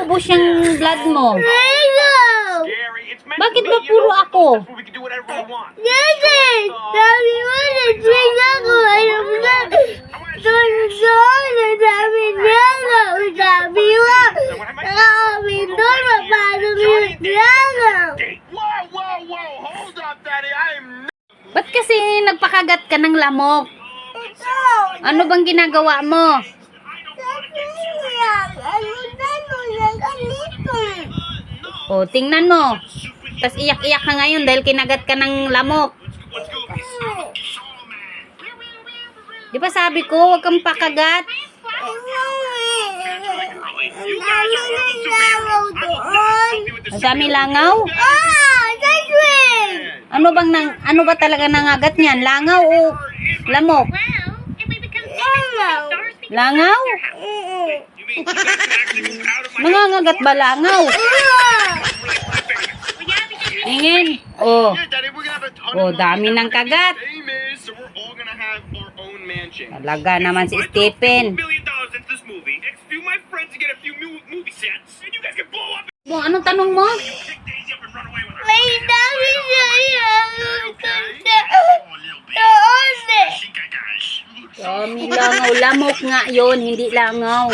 naubos yung blood mo? Bakit ba puro ako? Sabi mo, nag-swing ako. Ayaw mo na. Sabi niya nga. Sabi mo, nakakapin doon. Paano niya nga? Ba't kasi nagpakagat ka ng lamok? Ano bang ginagawa mo? O, tingnan mo. Tapos iyak-iyak ka ngayon dahil kinagat ka ng lamok. Di ba sabi ko, huwag kang pakagat? Ang dami langaw? Ano ba talaga nangagat niyan? Langaw o lamok? Langaw? Nangangagat ba langaw? Tingin. Oh. Oh, dami ng kagat. Talaga naman si Stephen. Anong tanong mo? May dami siya. Dami langaw. Lamok nga yon, hindi langaw.